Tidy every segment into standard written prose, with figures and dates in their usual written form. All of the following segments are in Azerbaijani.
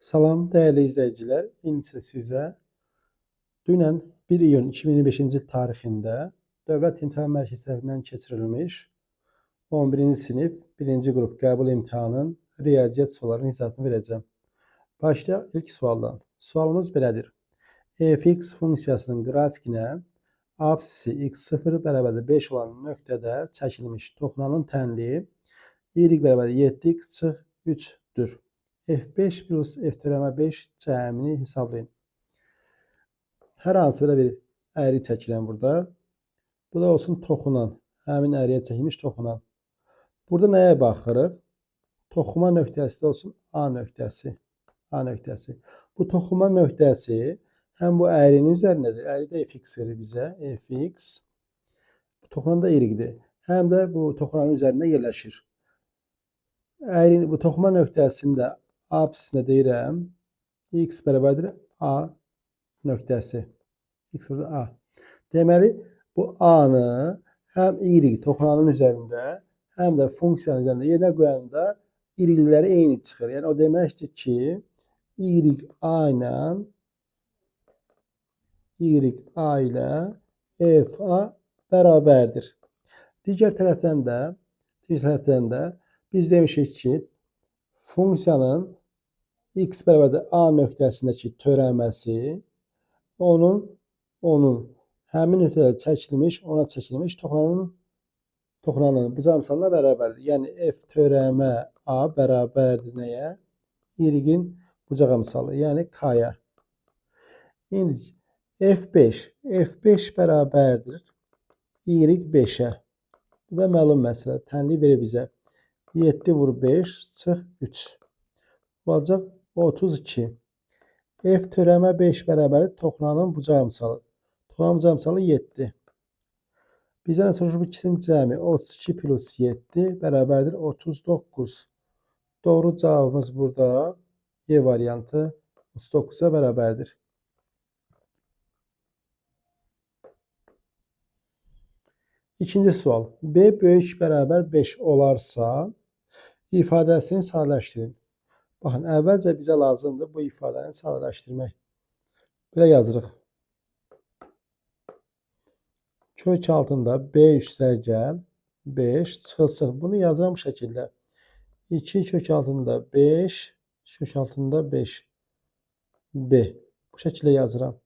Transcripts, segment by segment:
Salam değerli izleyiciler. İndi sizə dünən 1 iyun 2025-ci il tarixində Dövlət İmtahan Mərkəzi tərəfindən keçirilmiş 11-ci sinif 1-ci qrup qəbul imtahanının riyaziyyat suallarının izahatını verəcəm. Başlayaq ilk sualdan. Sualımız belədir. F(x) funksiyasının qrafikinə apsisi x0 bərabərdir 5 olan nöqtədə çəkilmiş toxunanın tənliyi y bərabərdir 7x çıx 3'dür. F5 plus f tərəmə 5 cəmini hesablayın. Hər hansı belə bir əyri çəkilən burada. Bu da olsun toxunan. Həmin əyriyə çəkilmiş toxunan. Burada nəyə baxırıq? Toxuma nöqtəsi də olsun A nöqtəsi. A nöqtəsi. Bu toxuma nöqtəsi həm bu əyrinin üzərindədir. Əyri də fx verir bizə. Fx. Toxunan da y-dir. Həm də bu toxunanın üzərində yerləşir. Əyrin bu toxuma nöqtəsində apsisində deyirəm, x bərabərdir A nöqtəsi. X burada A. Deməli, bu A-nı həm y toxunanın üzərində, həm də funksiyanın üzərində yerinə qoyanda y-ləri eyni çıxır. Yəni, o deməkdir ki, y-a ilə f-a bərabərdir. Digər tərəfdən də biz demişik ki, funksiyanın x bərabərdir A nöqtəsindəki törəməsi onun həmin nöqtədə çəkilmiş, ona çəkilmiş toxunanın bucaqsalına bərabərdir. Yəni f törəmə A bərabərdir nəyə? Y-in bucaqsalı, yəni k-ya. İndi f5 bərabərdir y5-ə. Bu da məlum məsələ. Tənlik verir bizə. 7 vur 5 çıx 3. Olacaq 32. F törəmə 5 bərabərdir toxunanın bucaqsalı. Toxunanın bucaqsalı 7. Bizdən soruşur bu ikisinin cəmi 32 plus 7 bərabərdir 39. Doğru cavabımız burada Y variantı 39'a bərabərdir. İkinci sual. B böyük bərabər 5 olarsa ifadəsini sadələşdirin. Baxın, əvvəlcə bizə lazımdır bu ifadəni sadələşdirmək. Belə yazırıq. Kök altında B üstəgəl 5 çıxılsın. Bunu yazıram bu şəkildə. 2 kök altında 5, kök altında 5. B. Bu şəkildə yazıram.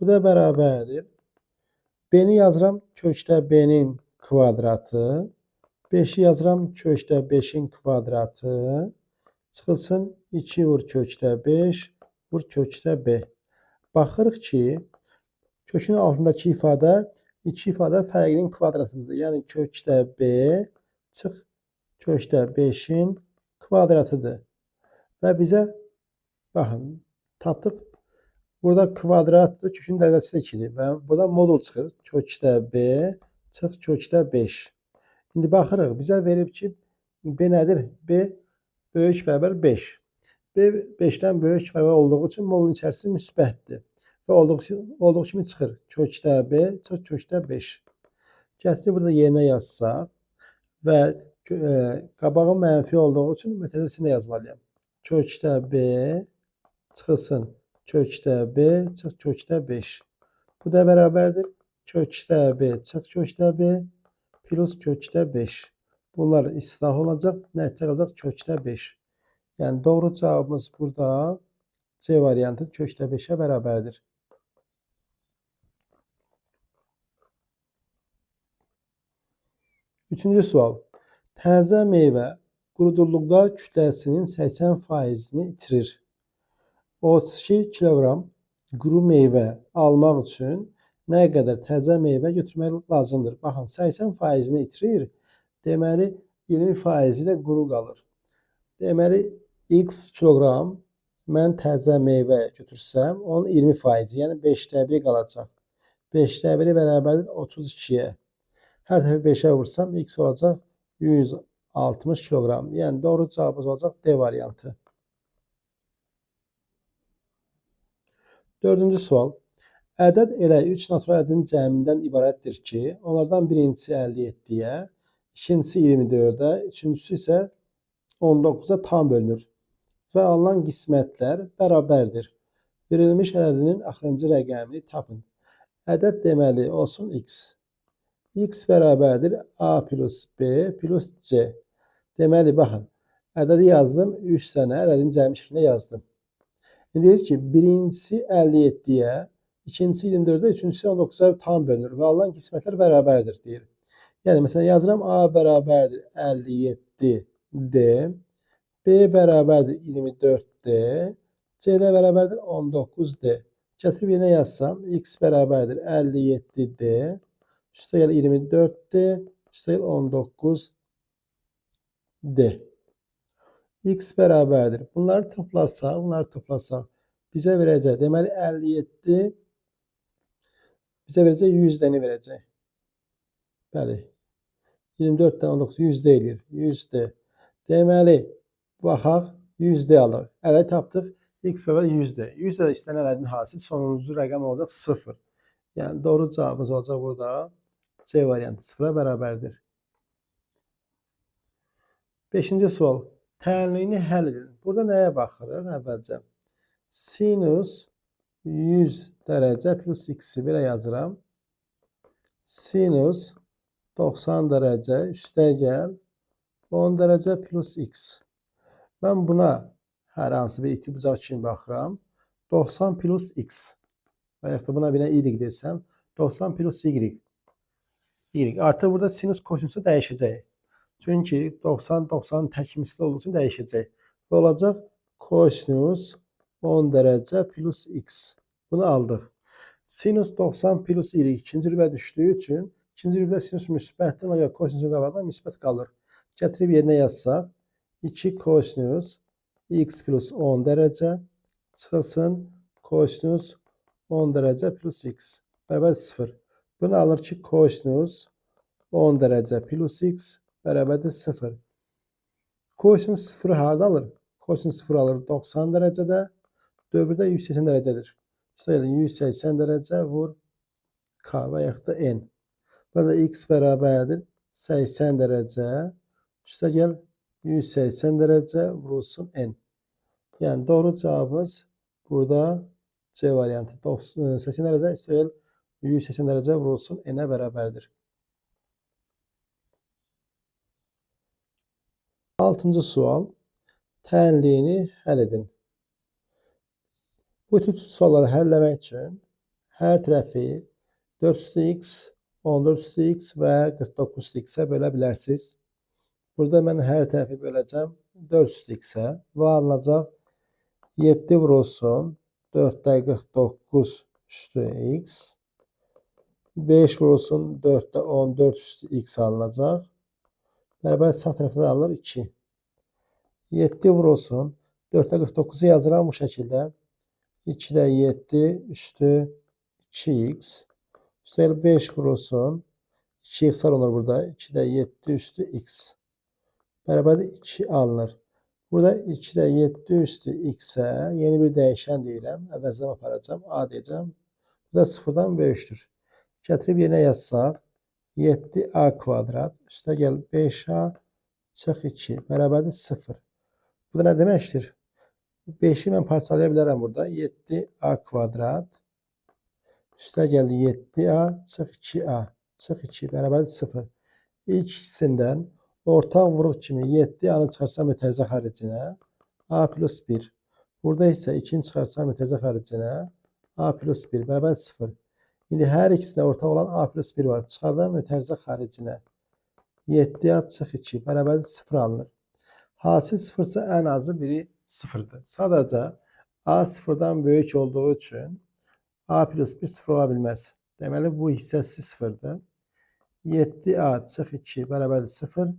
Bu da bərabərdir. B-ni yazıram kökdə B-nin kvadratı. 5'i yazıram kökdə 5'in kvadratı. Çıxılsın 2 vur kökdə 5 vur kökdə B. Baxırıq ki, kökün altındakı ifadə iki ifadə fərqinin kvadratıdır. Yəni kökdə B çıx kökdə 5'in kvadratıdır. Və bizə baxın, tapdıq. Burada kvadratdır, kökün dərəcəsi də 2'dir və burada modul çıxır. Kökdə B çıx kökdə 5. İndi baxırıq, bizə verib ki, B nədir? B böyük bərabər 5. B 5'dən böyük bərabər olduğu üçün modulun içərisi müsbətdir. Və olduğu kimi çıxır. Kökdə B çıx kökdə 5. Gətirib burada yerinə yazsaq və qabağı mənfi olduğu üçün mütəmadisinə yazmalıyam. Kökdə B çıxılsın. Kökdə B çıx kökdə 5. Bu da bərabərdir. Kökdə B çıx kökdə B plus kökdə 5. Bunlar islah olacaq. Nəticə qalacaq kökdə 5. Yəni doğru cavabımız burada C variantı kökdə 5'ə bərabərdir. Üçüncü sual. Təzə meyvə qurudulduqda kütləsinin 80%'ni itirir. 32 kiloqram quru meyvə almaq üçün nə qədər təzə meyvə götürmək lazımdır? Baxın, 80%'ni itirir. Deməli, 20%'i də quru qalır. Deməli, x kiloqram mən təzə meyvə götürsəm, onun 20%, yəni 5'də 1 qalacaq. 5'də 1 bərabərdir 32'yə. Hər tərəfi 5'ə vursam, x olacaq 160 kiloqram. Yəni doğru cavabımız olacaq D variantı. Dördüncü sual. Ədəd elə 3 natural ədədin cəmindən ibarətdir ki, onlardan birincisi 57'yə, ikincisi 24'ə, üçüncüsü isə 19'a tam bölünür. və alınan qismətlər bərabərdir. Verilmiş ədədinin axırıncı rəqəmini tapın. Ədəd deməli olsun x. X bərabərdir A plus B plus C. Deməli, baxın, ədədi yazdım, 3 dənə ədədin cəmi şəklində yazdım. İndi deyir ki, birincisi 57-yə, ikincisi 24-ə, üçüncüsü 19-a tam bölünür və alınan qismətlər bərabərdir, deyir. Yəni, məsələn, yazıram A bərabərdir 57D, B bərabərdir 24D, C də bərabərdir 19D. Gətirib yerinə yazsam, X bərabərdir 57D, üstəgəl 24D, üstəgəl 19D. X bərabərdir. Bunları toplasaq bizə verəcək. Deməli, 57 bizə verəcək 100 dəni verəcək. Bəli. 24-dən 19 100 eləyir. 100D. Deməli, baxaq, 100D alır. Ədədi tapdıq. X bərabər 100D. 100D istənilən ədədin hasili sonuncu rəqəm olacaq 0. Yəni, doğru cavabımız olacaq burada C variantı 0-a bərabərdir. 5-ci sual. Tənliyini həll edin. Burada nəyə baxırıq əvvəlcə? Sinus 100 dərəcə plus x-i belə yazıram. Sinus 90 dərəcə üstəgəl 10 dərəcə plus x. Mən buna hər hansı bir iki bucaq kimi baxıram. 90 plus x. Və yaxud da buna bir y desəm, 90 plus y. Artıq burada sinus kosinüsü dəyişəcək. Çünki 90 tək misli olduğu üçün dəyişəcək. Və olacaq kosinus 10 dərəcə plus x. Bunu aldıq. Sinus 90 plus y ikinci rübə düşdüyü üçün ikinci rübədə sinus müsbətdir. Ona görə kosinusun qabağında müsbət qalır. Gətirib yerinə yazsaq 2 kosinus x plus 10 dərəcə çıxılsın kosinus 10 dərəcə plus x bərabər 0. Bunu alır ki, kosinus 10 dərəcə plus x bərabərdir 0. Kosinus 0 harada alır? Kosinus 0 alır 90 dərəcədə, dövrdə 180 dərəcədir. Üstəgəl 180 dərəcə vur k və yaxud da n. Burada x bərabərdir 80 dərəcə, üstəgəl 180 dərəcə vurulsun n. Yəni, doğru cavabımız burada C variantı. 80 dərəcə, üstəgəl 180 dərəcə vurulsun n-ə bərabərdir. 6-cı sual. Tənliyini həll edin. Bu tip sualları həlləmək üçün hər tərəfi 4x, 14x və 49x-ə bölə bilərsiniz. Burada mən hər tərəfi böləcəm 4x-ə və alınacaq 7 vurulsun 4-də 49 üstü x. 5 vurulsun 4-də 14 üstü x alınacaq. Bərabər sağ tərəfdə alınır 2. 7 vurulsun 4-də 49-u yazıram bu şəkildə. 2-də 7 üstü 2x. Üstəgəl 5 vurulsun 2x alınır burada. 2-də 7 üstü x. Bərabərdir 2 alınır. Burada 2-də 7 üstü x-ə yeni bir dəyişən deyirəm. Əvəzləm aparacam. A deyəcəm. Bu da 0-dan böyükdür. Gətirib yerinə yazsaq 7a kvadrat üstəgəl 5a çıx 2 bərabərdir 0. Bu da nə deməkdir? 5-i mən parçalaya bilərəm burada. 7a kvadrat üstəgəl 7a çıx 2a çıx 2 bərabərdir 0. İlk ikisindən ortaq vuruq kimi 7a-nı çıxarsam mütərizə xaricinə a plus 1. Burada isə 2-ni çıxarsam mütərizə xaricinə a plus 1 bərabərdir 0. İndi hər ikisində ortaq olan a plus 1 var. Çıxardan mütərizə xaricinə 7a çıx 2 bərabərdir 0 alınır. Hasil 0-sa ən azı biri 0-dır. Sadəcə a 0-dan böyük olduğu üçün a plus 1 0 ola bilməz. Deməli, bu hissəsi 0-dır. 7a çıx 2 bərabərdir 0.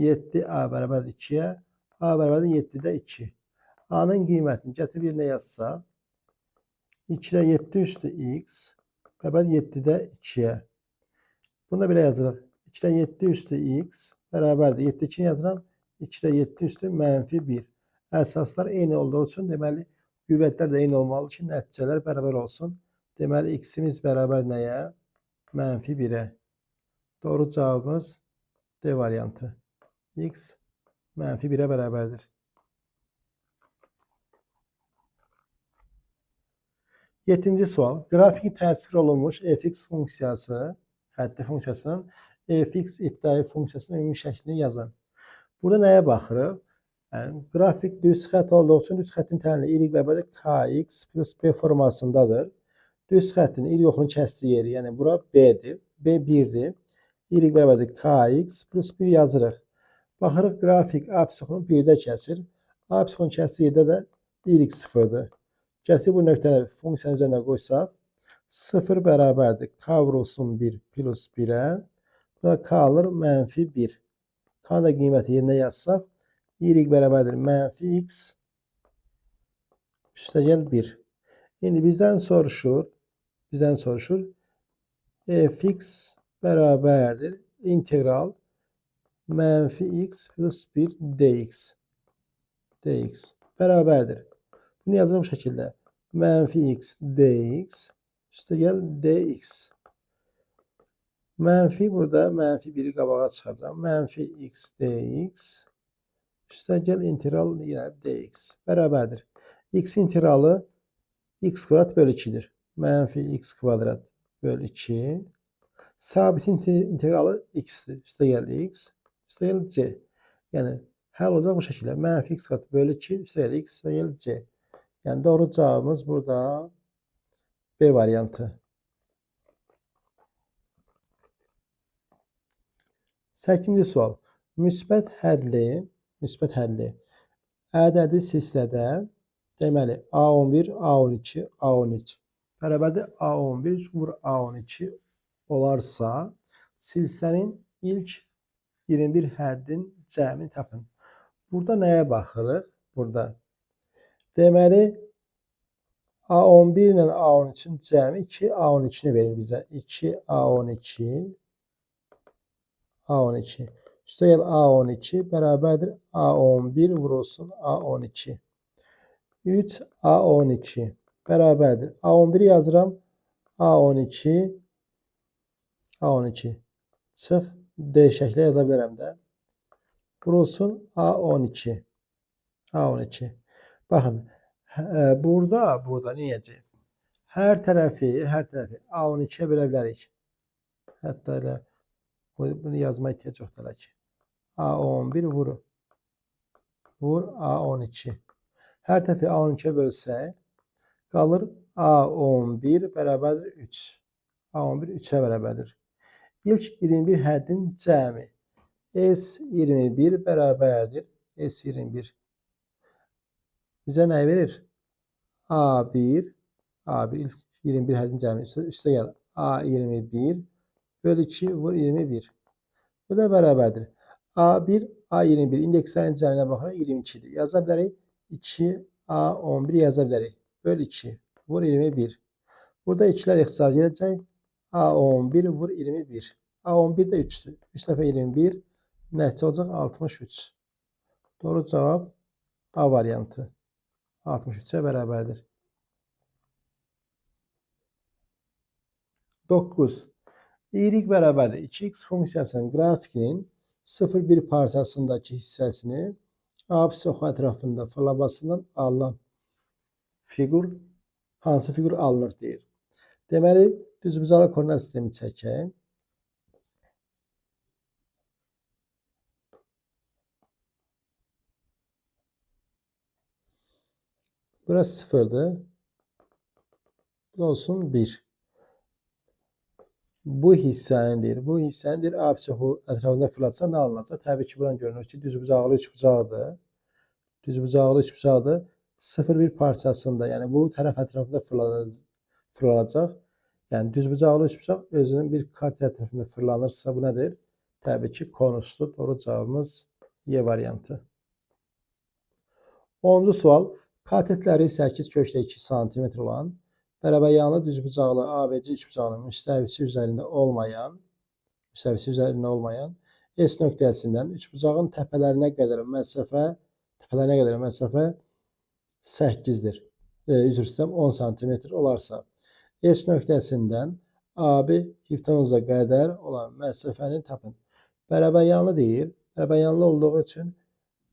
7a bərabərdir 2-yə. A bərabərdir 7-də 2. A-nın qiymətini gətirib yerinə yazsaq 2-də 7 üstü x bərabərdir 7-də 2-yə. Bunu da belə yazırıq. 2-də 7 üstü x bərabərdir. 7-də 2-ni yazıram. 2-də 7 üstü mənfi 1. Əsaslar eyni olduğu üçün deməli qüvvətlər də eyni olmalı ki, nəticələr bərabər olsun. Deməli, x-imiz bərabər nəyə? Mənfi 1-ə. Doğru cavabımız D variantı. X mənfi 1-ə bərabərdir. 7-ci sual. Qrafik təsvir olunmuş fx funksiyası, xətti funksiyasının fx ibtidai funksiyasının ümumi şəklini yazın. Burada nəyə baxırıq? Yəni, qrafik düz xətt olduğu üçün düz xəttin təhlili y bərabər kx plus b formasındadır. Düz xəttin y oxunun kəsdiyi yeri, yəni bura b-dir. B 1-dir. Y bərabər kx plus 1 yazırıq. Baxırıq, qrafik apsis oxunu 1-də kəsir. Apsis oxunun kəsdiyi yerdə də y 0-dır. Gətirib bu nöqtəni funksiyanın üzərinə qoysaq, 0 bərabərdir. K vurulsun 1 plus 1-ə. Bu da kalır -1. K da qiyməti yerinə yazsaq, y bərabərdir -x üstəgəl 1. İndi bizdən soruşur, fx bərabərdir integral -x plus 1 dx bərabərdir. Bunu yazırım bu şəkildə. -x dx üstəgəl dx. Mənfi burada -1'i qabağa çıxarıram. -x dx üstəgəl integral yenə dx bərabərdir. X integralı x kvadrat bölü 2'dir. -x kvadrat bölü 2. Sabitin integralı x'dir. Üstəgəl x, üstəgəl c. Yəni, həll olacaq bu şəkildə. -x kvadrat bölü 2, üstəgəl x, üstəgəl c. Yəni, doğru cavabımız burada B variantı. 8-ci sual. Müsbət hədli ədədi silsilədə deməli A11, A12, A13 bərabərdir A11 vur A12 olarsa silsilənin ilk 21 həddin cəmini tapın. Burada nəyə baxırıq? Burada deməli A11 ilə A13-ün cəmi 2A12-ni verir bizə. 2A12 A12. Üstəgəl A12 bərabərdir A11 vurulsun A12. 3A12 bərabərdir. A11'i yazıram. A12 çıx. D şəklə yaza bilərəm də. Vurulsun A12. Baxın. Burada neyəcək? Hər tərəfi A12'ye bölə bilərik. Hətta elə bunu yazma ehtiyac yoxdur ki. A11 vur A12. Hər tərəfi A12'ye bölsək, qalır A11 bərabərdir 3. A11 3'ə bərabərdir. İlk 21 həddin cəmi S21 bərabərdir. S21 bizə nə verir? A1 ilk 21 həddin cəmi üstəgəl A21 bölü 2 vur 21. Bu da bərabərdir. A1, A21 indekslərin cəminə baxaraq 22'dir. Yaza bilərik. 2A11 yaza bilərik. Böl 2 vur 21. Burada 2'lər ixtisar gedəcək. A11 vur 21. A11 də 3'dür. 3 dəfə 21 nəticə olacaq 63. Doğru cavab A variantı. 63'ə bərabərdir. 9. Y bərabərdir 2x funksiyasının qrafikinin 0,1 parçasındakı hissəsini apsis oxu ətrafında fırlamasından alınan fiqur hansı fiqur alınır deyir. Deməli, düzbucaqlı koordinat sistemi çəkək. Burası 0'dır. Bu olsun 1. Bu hissənin apsis oxu ətrafında fırlatsa nə alınacaq? Təbii ki, buradan görünür ki, düzbucaqlı üçbucaqdır. 0,1 parçasında, yəni bu tərəf ətrafında fırlanacaq. Yəni düzbucaqlı üçbucaq özünün bir kat ətrafında fırlanırsa bu nədir? Təbii ki, konusdur. Doğru cavabımız Y variantı. 10-cu sual. Katetləri 8 köşdə 2 cm olan bərabəryanlı düzbucaqlı ABC üçbucağının müstəvisi üzərində olmayan S nöqtəsindən üçbucağın təpələrinə qədər məsafə 8'dir. Üzr istəyirəm 10 cm olarsa S nöqtəsindən AB hipotenuza qədər olan məsafəni tapın. Bərabəryanlı deyir. Bərabəryanlı olduğu üçün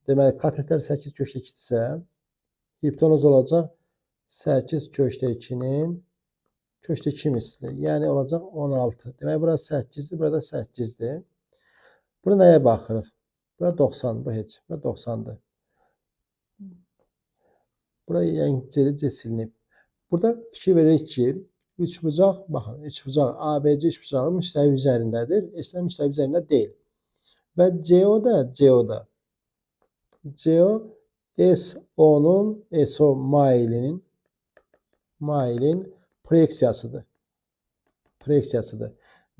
deməli katetlər 8 köşdə 2-dirsə hipotenuz olacaq 8 köşdə 2-nin köşdə 2 misli. Yəni olacaq 16. Demək burası 8-dir, burada 8-dir. Bura nəyə baxırıq? Bura 90, bu heç. Bura 90-dır. Bura yəni C silinib. Burada fikir veririk ki, üçbucaq, baxın, üçbucaq ABC üçbucağı müstəvi üzərindədir. S-lə müstəvi üzərində deyil. Və CO da CO SO-nun SO mailin proyeksiyasıdır.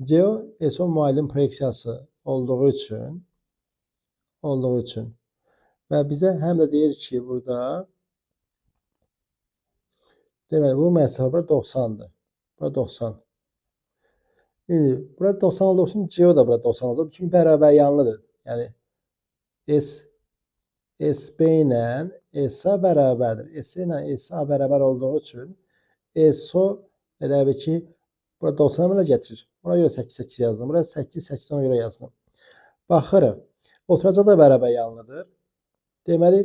CO SO mailin proyeksiyası olduğu üçün və bizə həm də deyir ki, burada deməli bu məsafə 90-dır. Bura 90. İndi burada 90 olduğu üçün CO da burada 90 olacaq. Çünki bərabər yanlıdır. Yəni SB ilə SA bərabərdir. S ilə SA bərabər olduğu üçün SO elə bir ki, burada 90 belə gətirir. Ona görə 8 yazdım. Burada 8 ona görə yazdım. Baxırıq. Oturacaq da bərabər yanlıdır. Deməli,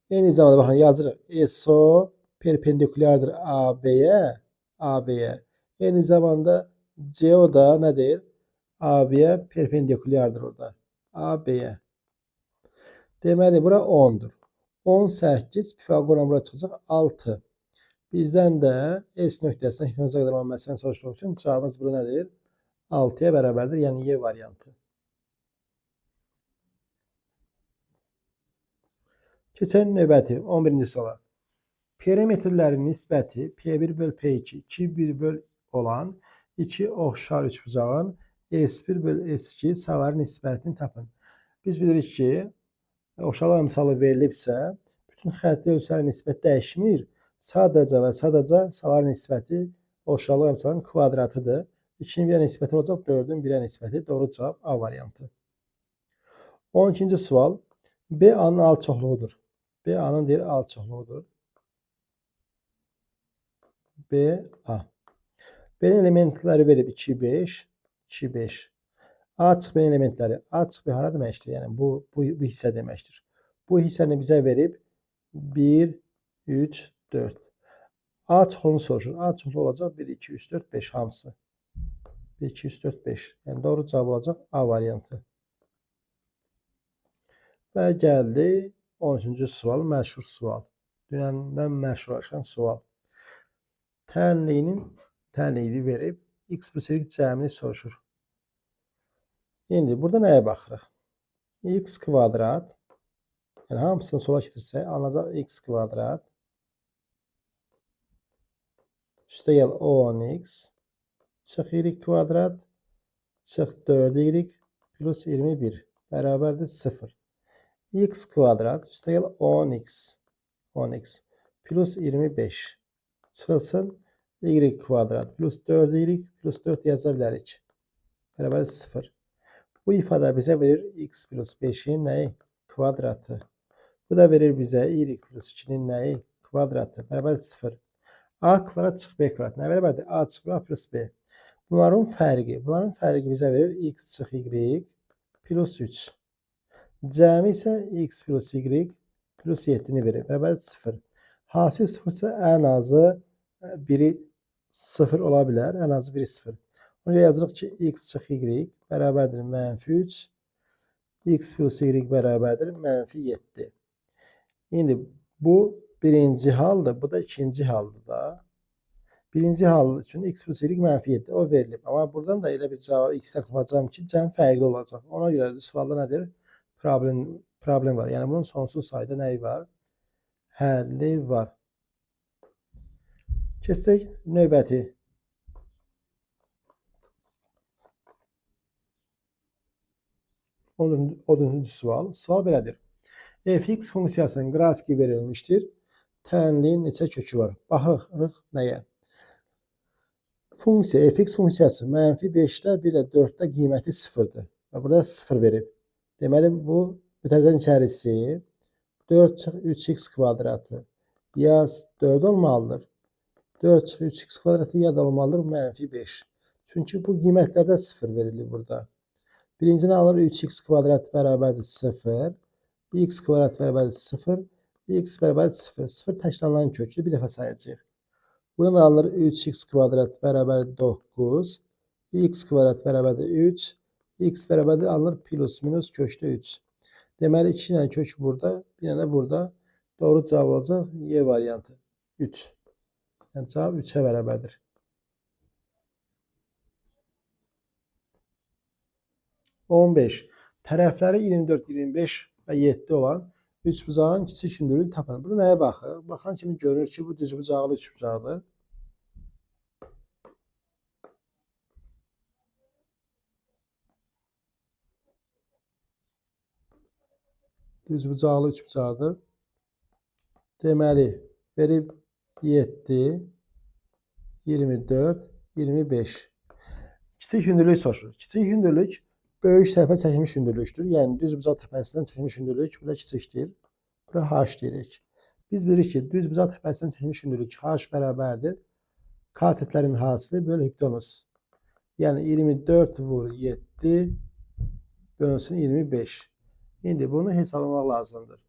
eyni zamanda baxın yazırıq. SO perpendikulardır AB-yə. Eyni zamanda CO da nədir? AB-yə perpendikulardır orada. AB-yə. Deməli, bura 10-dur. 18, Pifaqorun bura çıxacaq 6. Bizdən də S nöqtəsindən ixtiraca qədər olan məsələni soruşduğu üçün cavabımız bura nədir? 6-ya bərabərdir, yəni Y variantı. Keçən növbəti 11-ci suala. Perimetrlərin nisbəti P1 böl P2, 2 böl olan iki oxşar üçbucağın S1 böl S2 sayıları nisbətini tapın. Biz bilirik ki, oxşarlıq əmsalı verilibsə, bütün xəttli ölçülərin nisbəti dəyişmir. Sadəcə sayılar nisbəti oxşarlıq əmsalının kvadratıdır. 2-nin 1-ə nisbəti olacaq, 4-ün 1-ə nisbəti. Doğru cavab A variantı. 12-ci sual. B A-nın alçoxluğudur. B A-nın deyir alçoxluğudur. B A. B-nin elementləri verib 2, 5, 2, 5. A çıxıb B-nin elementləri. A çıxıb B hara deməkdir? Yəni bu hissə deməkdir. Bu hissəni bizə verib 1, 3, 4. A çoxluğunu soruşur. A çoxluğu olacaq 1, 2, 3, 4, 5 hamısı. 1, 2, 3, 4, 5. Yəni doğru cavab olacaq A variantı. Və gəldi 13-cü sual, məşhur sual. Dünəndən məşhurlaşan sual. Tənliyini verib x plus y cəmini soruşur. İndi burada nəyə baxırıq? X kvadrat, yəni hamısını sola getirsək, alınacaq x kvadrat üstə gəl 10x çıx y kvadrat çıx 4y plus 21 bərabərdir 0. X kvadrat üstə gəl 10x plus 25 çıxılsın y kvadrat plus 4y plus 4 yaza bilərik. Bərabər 0. Bu ifadə bizə verir x plus 5-in nəyi? Kvadratı. Bu da verir bizə y plus 2-nin nəyi? Kvadratı. Bərabər 0. A kvadrat çıx B kvadrat. Nə bərabərdir? A çıx A plus B. Bunların fərqi bizə verir x çıx y plus 3. Cəmi isə x plus y plus 7-ni verir. Bərabər 0. Hasil 0-sə ən azı biri 0 ola bilər. Ən azı biri 0. Ona görə yazırıq ki, x çıx y bərabərdir mənfi 3. X plus y bərabərdir mənfi 7. İndi bu birinci haldır. Bu da ikinci haldır da. Birinci hal üçün x plus y mənfi 7. O verilib. Amma buradan da elə bir cavab x-lər tapacağım ki, cəm fərqli olacaq. Ona görə də sualda nədir? Problem var. Yəni bunun sonsuz sayda nəyi var? Həlli var. Keçək növbəti. Onuncu sual. Sual belədir. Fx funksiyasının qrafiki verilmişdir. Tənliyin neçə kökü var? Baxırıq nəyə? Funksiya, fx funksiyası mənfi 5-də, bir də 4-də qiyməti 0-dır. Və burada 0 verib. Deməli, bu mütərizənin içərisi 4 çıx 3x kvadratı yaz 4 olmalıdır. 4 çıx 3x kvadratı yaz olmalıdır mənfi 5. Çünki bu qiymətlərdə 0 verilir burada. Birincini alır 3x kvadrat bərabərdir 0. X kvadrat bərabərdir 0. X bərabər 0. 0 təkrarlanan köklü bir dəfə sayacağıq. Buradan alınır 3x kvadrat bərabər 9. X kvadrat bərabərdir 3. X bərabərdir alınır plus minus kökdə 3. Deməli 2 ilə kök burada, bir dənə burada. Doğru cavab olacaq Y variantı 3. Yəni cavab 3-ə bərabərdir. 15. Tərəfləri 24, 25 və 7 olan üçbucağın kiçik hündürlüyünü tapın. Burada nəyə baxırıq? Baxan kimi görünür ki, bu düzbucaqlı üçbucaqdır. Düzbucaqlı üçbucaqdır. Deməli, verib 7, 24, 25. Kiçik hündürlük soruşur. Kiçik hündürlük böyük tərəfə çəkilmiş hündürlükdür. Yəni düzbucaq təpəsindən çəkilmiş hündürlük burada kiçikdir. Bura h deyirik. Biz bilirik ki, düzbucaq təpəsindən çəkilmiş hündürlük h bərabərdir. Katetlərin hasili bölü hipotenuz. Yəni 24 vur 7 bölünsün 25. İndi bunu hesablamaq lazımdır.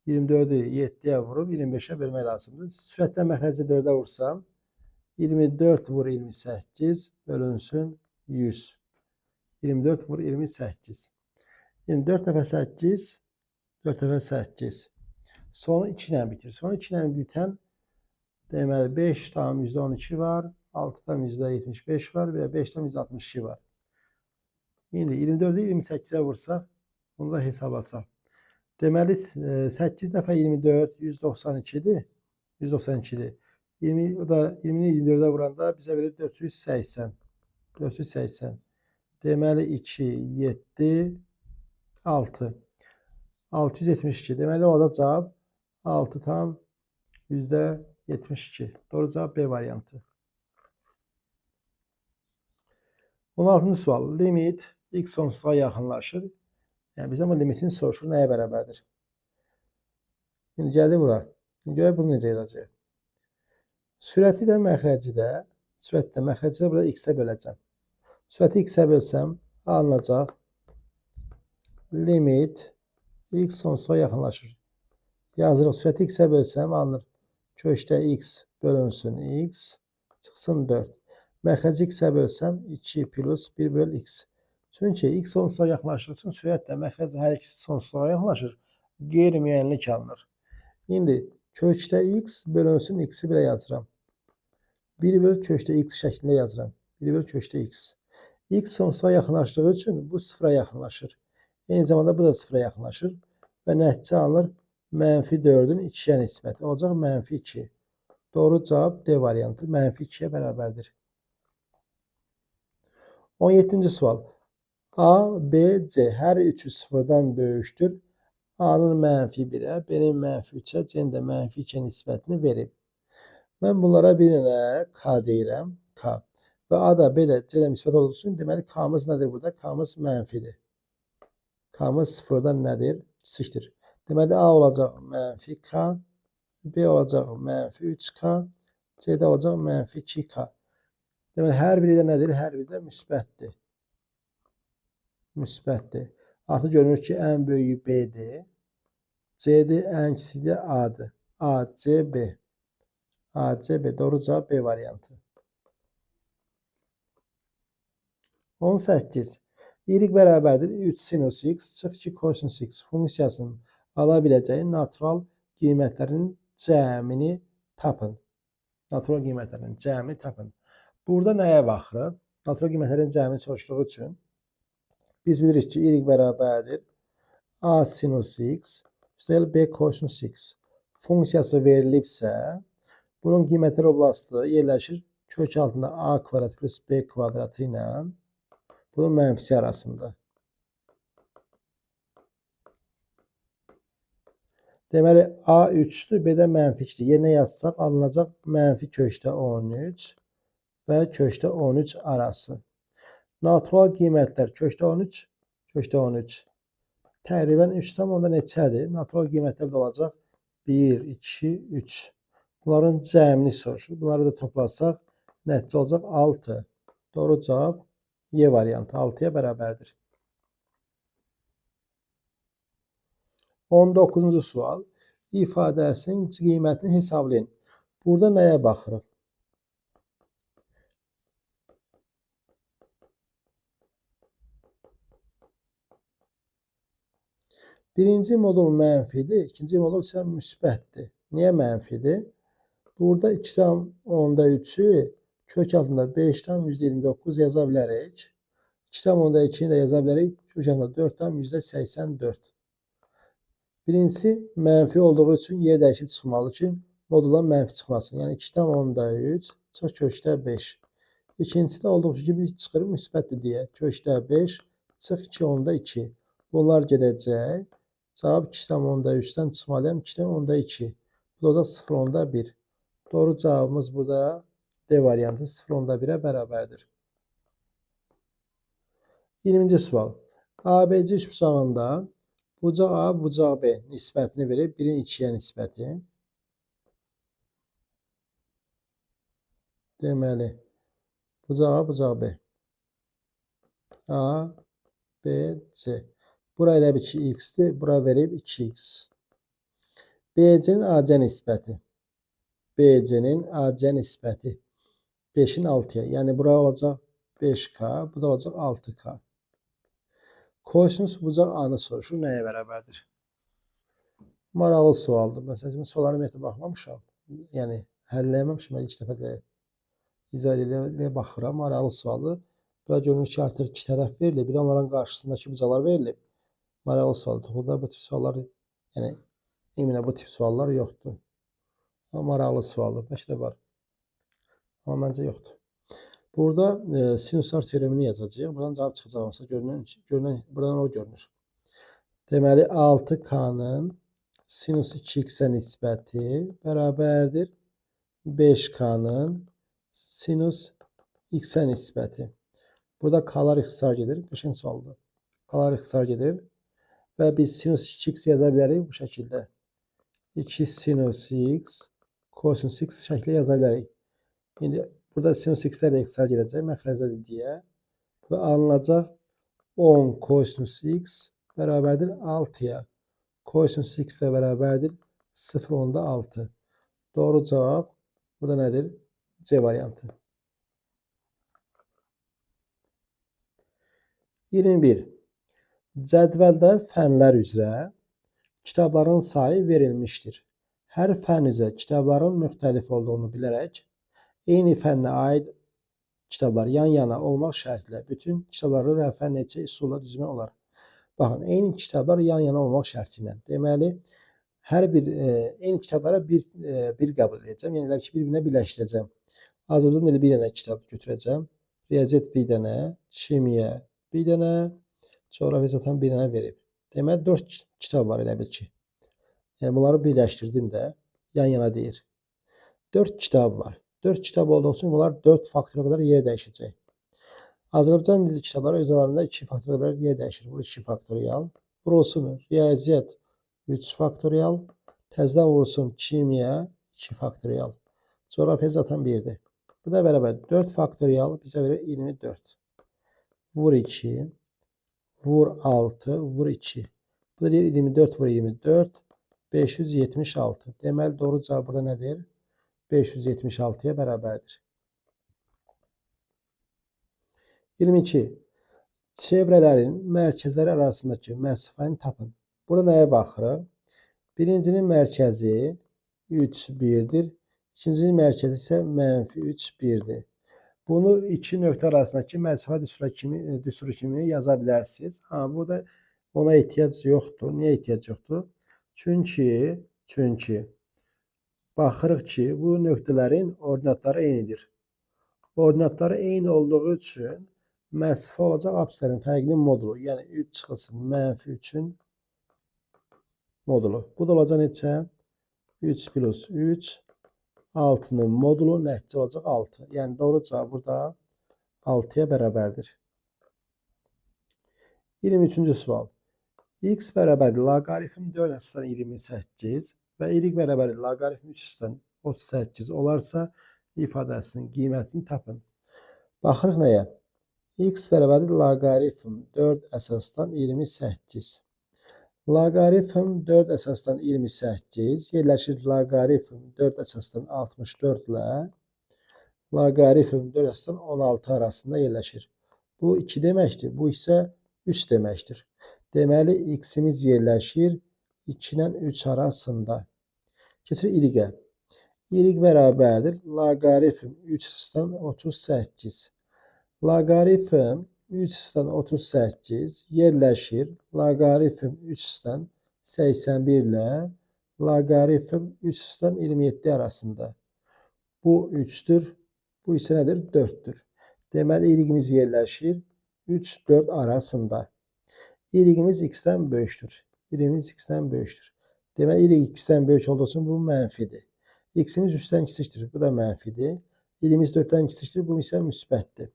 24'ü 7'ye vurup 25'e bölmək lazımdır. Sürətdən məxrəci 4'ə vursam 24 vur 28 bölünsün 100. 24 vur 28. Yəni 4 dəfə 8, 4 dəfə 8. Sonu 2 ilə bitir. Sonu 2 ilə bitən deməli 5 tam %12 var. 6 tam %75 var. Və 5 tam %62 var. İndi 24'ü 28'e vursaq, bunu da hesablasaq. Deməli 8 dəfə 24 192'dir. 192'dir. 20 o da 20'ni 24'e vuranda bizə verir 480. 480. Deməli 2 7 6. 672. Deməli orada cavab 6 tam %72. Doğru cavab B variantı. 16-cı sual. Limit x sonsuza yaxınlaşır. Yəni bizə bu limitin soruşur nəyə bərabərdir? Şimdi gəldi bura. Şimdi görək bunu necə yazacağıq. Sürəti də məxrəci də, burada x-ə böləcəm. Sürəti x-ə bölsəm alınacaq limit x sonsuza yaxınlaşır. Yazırıq. Sürəti x-ə bölsəm alınır. Köşdə x bölünsün x çıxsın 4. Məxrəci x-ə bölsəm 2 plus 1 böl x. Çünki x sonsuza yaxınlaşır üçün sürətlə məxrəc hər ikisi sonsuza yaxınlaşır. Qeyri-müəyyənlik alınır. İndi kökdə x bölünsün x-i belə yazıram. 1 böl kökdə x şəklində yazıram. 1 böl kökdə x. X sonsuza yaxınlaşdığı üçün bu sıfıra yaxınlaşır. Eyni zamanda bu da sıfıra yaxınlaşır. Və nəticə alınır mənfi 4'ün 2'yə nisbəti. Olacaq mənfi 2. Doğru cavab D variantı mənfi 2'yə bərabərdir. 17-ci sual. A, B, C hər üçü sıfırdan böyükdür. A'nın mənfi 1'ə, B'nin mənfi 3'ə, C'nin də mənfi 2'ə nisbətini verib. Mən bunlara bir dənə K deyirəm. K. Və A da B də C də nisbət olduğu üçün deməli K'mız nədir burada? K'mız mənfidir. K'mız sıfırdan nədir? Kiçikdir. Deməli A olacaq mənfi K, B olacaq mənfi 3K, C də olacaq mənfi 2K. Deməli hər biri də nədir? Hər biri də müsbətdir. Müsbətdir. Artıq görünür ki, ən böyüyü B'dir. C'dir, ən kiçiyi də A'dır. A, C, B. A, C, B. Doğru cavab B variantı. 18. Y bərabərdir 3 sinus x çıx 2 kosinus x funksiyasının ala biləcəyi natural qiymətlərinin cəmini tapın. Natural qiymətlərinin cəmini tapın. Burada nəyə baxırıq? Natural qiymətlərin cəmini soruşduğu üçün biz bilirik ki, y bərabərdir a sinus x üstəgəl b kosinus x funksiyası verilibsə, bunun qiymətləri oblasti yerləşir kök altında a kvadrat plus b kvadratı ilə bunun mənfisi arasında. Deməli, a 3'dür, b də mənfi 2'dir. Yerinə yazsaq alınacaq mənfi kökdə 13 və kökdə 13 arası. Natural qiymətlər kökdə 13, kökdə 13. Təqribən 3 tam onda neçədir? Natural qiymətlər də olacaq 1, 2, 3. Bunların cəmini soruşur. Bunları da toplasaq nəticə olacaq 6. Doğru cavab Y variantı 6'ya bərabərdir. 19-cu sual. ifadəsinin qiymətini hesablayın. Burada nəyə baxırıq? Birinci modul mənfidir, ikinci modul isə müsbətdir. Niyə mənfidir? Burada 2,3'ü kök altında 5,29 yaza bilərik. 2,2'ni də yaza bilərik. Kök altında 4,84. Birincisi mənfi olduğu üçün yer dəyişib çıxmalı ki, moduldan mənfi çıxmasın. Yəni 2,3 çıx kökdə 5. İkincisi də olduğu kimi çıxır müsbətdir deyə. Kökdə 5 çıx 2,2. Bunlar gedəcək. Cavab 2,3'dən çıxmalıyam 2,2. Bu da 0,1. Doğru cavabımız burada D variantı 0,1'ə bərabərdir. 20-ci sual. ABC üçbucağında bucaq A, bucaq B nisbətini verib, 1-in 2-yə nisbəti. Deməli, bucaq A, bucaq B. A, B, C. Bura elə bir ki, x-dir. Bura verib 2x. BC-nin AC nisbəti. BC-nin AC nisbəti 5'in 6'ya. Yəni bura olacaq 5K, bu da olacaq 6K. Kosinus bucaq A-nı soruşur. Nəyə bərabərdir? Maraqlı sualdır. Məsələn, suallara ümumiyyətlə baxmamışam. Yəni həllələməmişəm. İlk dəfə də izah ilə baxıram. Maraqlı sualdır. Bura görünür ki, artıq iki tərəf verilib. Bir də onların qarşısındakı bucaqlar verilib. Maraqlı sualdır. Burada bu tip suallar, yəni iminə bu tip suallar yoxdur. Amma maraqlı sualdır. Bəlkə də var. Amma məncə yoxdur. Burada sinuslar teoremini yazacağıq. Buradan cavab çıxacaq. Buradan o görünür. Deməli 6K'nın sinus 2x'ə nisbəti bərabərdir 5K'nın sinus x'ə nisbəti. Burada K'lar ixtisar gedir. Qəşəng sualdır. K'lar ixtisar gedir. Və biz sinus 2x yaza bilərik bu şəkildə. 2 sinus x kosinus x şəkli yaza bilərik. İndi burada sinus x'lər də ixtisar gedəcək. Məxrəcədir deyə. Və alınacaq 10 kosinus x bərabərdir 6'ya. Kosinus x də bərabərdir 0,6. Doğru cavab burada nədir? C variantı. 21. Cədvəldə fənlər üzrə kitabların sayı verilmişdir. Hər fən üzrə kitabların müxtəlif olduğunu bilərək, eyni fənnə aid kitablar yan-yana olmaq şərtilə bütün kitabları rəfə neçə üsulla düzmək olar? Baxın, eyni kitablar yan-yana olmaq şərti ilə. Deməli, hər bir eyni kitablara bir qəbul edəcəm. Yəni ki, bir-birinə birləşdirəcəm. Azərbaycan dili bir dənə kitab götürəcəm. Riyaziyyat bir dənə, kimya bir dənə, coğrafiya zaten bir dənə verib. Deməli, 4 kitab var elə bil ki. Yəni bunları birləşdirdim də, yan-yana deyir. 4 kitab var. 4 kitab olduğu üçün bunlar 4 faktora qədər yer dəyişəcək. Azərbaycan dili kitabları öz aralarında 2 faktora qədər yer dəyişir. Bu 2 faktorial. Vurulsun riyaziyyat 3 faktorial. Təzədən vurulsun kimya 2 faktorial. Coğrafiya zaten 1'dir. Bu da bərabər 4 faktorial bizə verir 24. Vur 2, vur 6, vur 2. Bu da 24 vur 24, 576. Deməli, doğru cavab burada nədir? 576'ya bərabərdir. 22. Çevrələrin mərkəzləri arasındakı məsafəni tapın. Burada nəyə baxırıq? Birincinin mərkəzi 3, 1'dir. İkincinin mərkəzi isə -3, 1'dir. Bunu iki nöqtə arasındakı məsafə düsturu kimi yaza bilərsiniz. Amma burada ona ehtiyac yoxdur. Niyə ehtiyac yoxdur? Çünki baxırıq ki, bu nöqtələrin ordinatları eynidir. Ordinatları eyni olduğu üçün məsafə olacaq apsislərin fərqinin modulu. Yəni 3 çıxılsın -3'ün modulu. Bu da olacaq neçə? 3 plus 3, 6'nın modulu nəticə olacaq 6. Yəni doğru cavab burada 6'ya bərabərdir. 23-cü sual. X bərabərdir loqaritm 4/28 və y bərabərdir loqaritm 3/38 olarsa ifadəsinin qiymətini tapın. Baxırıq nəyə? X bərabərdir loqaritm 4/28. Loqaritm 4 əsasdan 28 yerləşir loqaritm 4 əsasdan 64 ilə loqaritm 4 əsasdan 16 arasında yerləşir. Bu 2 deməkdir, bu isə 3 deməkdir. Deməli, x-imiz yerləşir 2 ilə 3 arasında. Keçir y-ə. Y bərabərdir loqaritm 3 üstən 38. Loqaritm 3 üstən 38 yerləşir loqaritm 3 üstən 81 ilə loqaritm 3 üstən 27 arasında. Bu 3'tür, bu isə nədir? 4'tür. Deməli, y-imiz yerləşir 3-4 arasında. Y-imiz x-dən böyükdür. Y-imiz x-dən böyükdür. Deməli, y x-dən böyük olduğu üçün bu mənfidir. X-imiz 3-dən kiçikdir, bu da mənfidir. Y-imiz 4-dən kiçikdir, bu isə müsbətdir.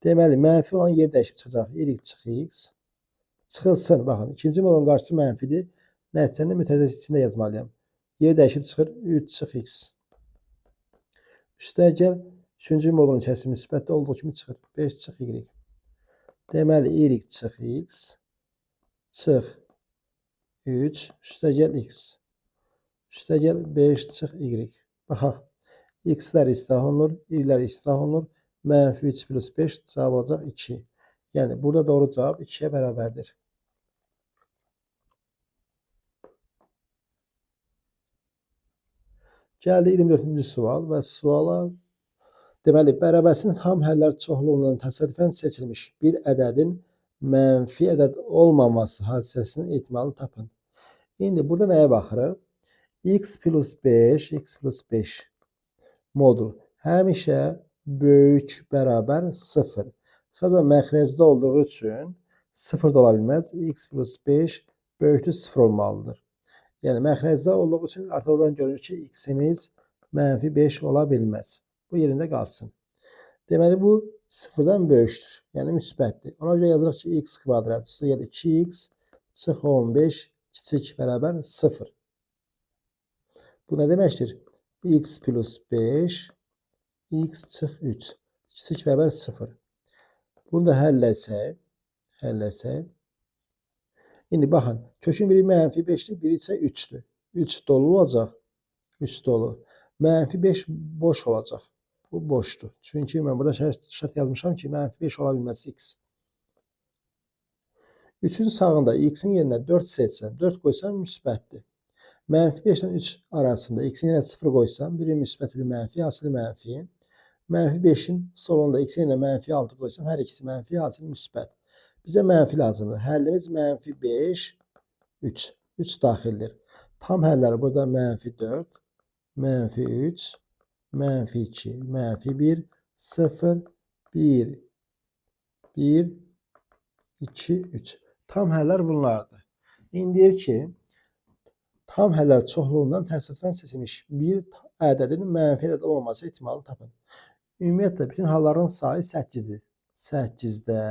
Deməli, mənfi olan yer dəyişib çıxacaq. Y çıx x. Çıxılsın. Baxın, ikinci modulun qarşısı mənfidir. Nəticəni mütərizə içində yazmalıyam. Yer dəyişib çıxır. 3 çıx x. Üstəgəl, üçüncü modulun içərisi müsbətdə olduğu kimi çıxır. 5 çıx y. Deməli, y çıx x. Çıx 3. Üstəgəl x. Üstəgəl 5 çıx y. Baxaq. X-lər islah olunur. Y-lər islah olunur. Mənfi 3 plus 5 cavab olacaq 2. Yəni, burada doğru cavab 2'ye bərabərdir. Gəldi 24-cü sual və suala deməli, bərabərsinin tam həllər çoxluğundan təsadüfən seçilmiş bir ədədin mənfi ədəd olmaması hadisəsinin ehtimalını tapın. İndi burada nəyə baxırıq? X plus 5 modul həmişə böyük bərabər 0. Sadəcə məxrəcdə olduğu üçün 0 da ola bilməz. X plus 5 böyükdür 0 olmalıdır. Yəni məxrəcdə olduğu üçün artıq oradan görünür ki, x-imiz mənfi 5 ola bilməz. Bu yerində qalsın. Deməli, bu 0-dan böyükdür. Yəni müsbətdir. Ona görə yazırıq ki, x kvadrat üstəgəl 2x çıx 15 kiçik bərabər 0. Bu nə deməkdir? X plus 5 x çıx 3 kiçik bərabər 0. Bunu da həlləsək. İndi baxın, kökün biri mənfi 5'dir, biri isə 3'dür. 3 dolu olacaq. 3 dolu. Mənfi 5 boş olacaq. Bu boşdur. Çünki mən burada şərt yazmışam ki, mənfi 5 ola bilməz x. 3'ün sağında x-in yerinə 4 seçsəm, 4 qoysam müsbətdir. Mənfi 5 ilə 3 arasında x-in yerinə 0 qoysam, biri müsbət, biri mənfi, hasılı mənfi. Mənfi 5'in solunda x-in yerinə mənfi 6 qoysam, hər ikisi mənfi, hasılı müsbət. Bizə mənfi lazımdır. Həllimiz mənfi 5, 3. 3 daxildir. Tam həlləri burada mənfi 4, mənfi 3, mənfi 2, mənfi 1, 0, 1, 1, 2, 3. Tam həllər bunlardır. İndi deyir ki, tam həllər çoxluğundan təsadüfən seçilmiş bir ədədin mənfi ədəd olmaması ehtimalını tapın. Ümumiyyətlə, bütün halların sayı 8'dir. 8'də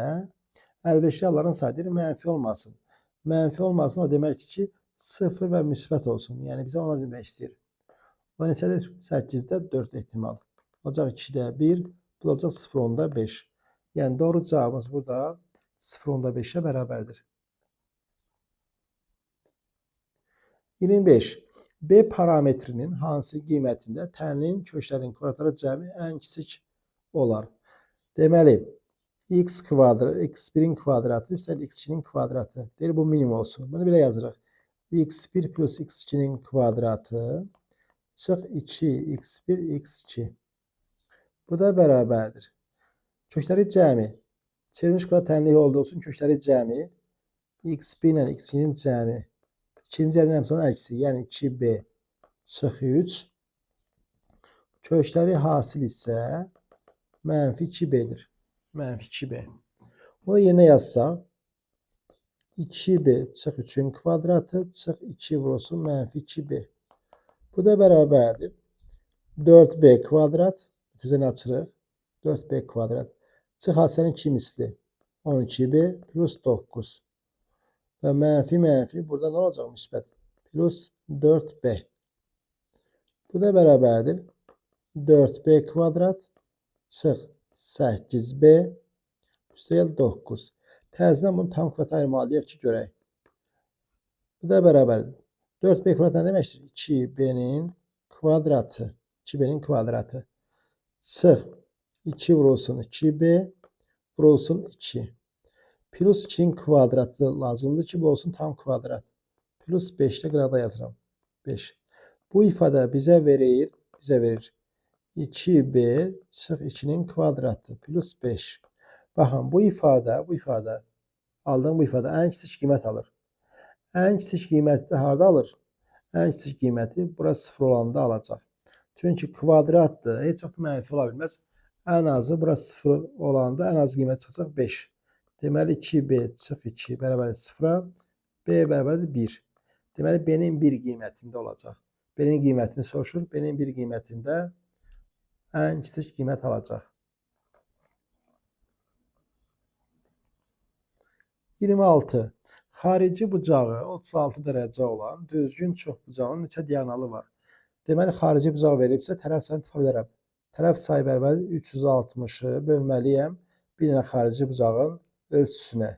əlverişli halların sayı mənfi olmasın. Mənfi olmasın o deməkdir ki, 0 və müsbət olsun. Yəni, bizə ona demək istəyir. O neçədir? 8'də 4 ehtimal. Olacaq 2'də 1, bu olacaq 0,5. Yəni, doğru cavabımız burada 0,5'ə bərabərdir. 25. B parametrinin hansı qiymətində tənlin köklərin kvadratları cəmi ən kiçik olar? Deməli, x1'in kvadratı üstəlik x2'nin kvadratı. Deyir, bu minimum olsun. Bunu belə yazırıq. x1 plus x2'nin kvadratı çıx 2 x1 x2. Bu da bərabərdir. Kökləri cəmi. Çevrilmiş kvadrat tənliyi olduğu üçün kökləri cəmi. x1 ilə x2'nin cəmi. İkinci əlin əmsalının əksi, yəni 2b çıx 3. Kökləri hasil isə mənfi 2b'dir. Mənfi 2b. Bunu yerinə yazsaq, 2b çıx 3'ün kvadratı çıx 2 vurulsun mənfi 2b. Bu da bərabərdir. 4b kvadrat, üzərini açırıq. 4b kvadrat. Çıx hasılanın 2 misli. 12b plus 9. Və mənfi burada nə olacaq? Müsbət. Plus 4b. Bu da bərabərdir. 4b kvadrat çıx 8b üstəgəl 9. Təzədən bunu tam kvadrat ayırmalıyıq ki, görək. Bu da beraber. 4b kvadrat ne demektir? 2b'nin kvadratı. 2b'nin kvadratı. Sıx. 2 vurulsun 2b vurulsun 2. Plus 2'nin kvadratı lazımdır ki bu olsun tam kvadrat. Plus 5 de qıraqda yazıram. 5. Bu ifadə bizə verir 2b çıx 2'nin kvadratı plus 5. Baxın bu ifadə aldığım bu ifadə ən kiçik qiymət alır. Ən kiçik qiyməti də harda alır? Ən kiçik qiyməti bura 0 olanda alacaq. Çünki kvadratdır. Heç vaxt mənfi ola bilməz. Ən azı bura 0 olanda ən az qiymət çıxacaq 5. Deməli 2b çıx 2 bərabər 0-a, b bərabərdir 1. Deməli b-nin 1 qiymətində olacaq. B-nin qiymətini soruşur. B-nin 1 qiymətində ən kiçik qiymət alacaq. 26. Xarici bucağı 36 dərəcə olan düzgün çoxbucağın neçə diaqonalı var? Deməli, xarici bucaq verilibsə, tərəf sayını tapa bilərəm. Tərəf sayı bərabər 360-ı bölməliyəm bir dənə xarici bucağın ölçüsünə.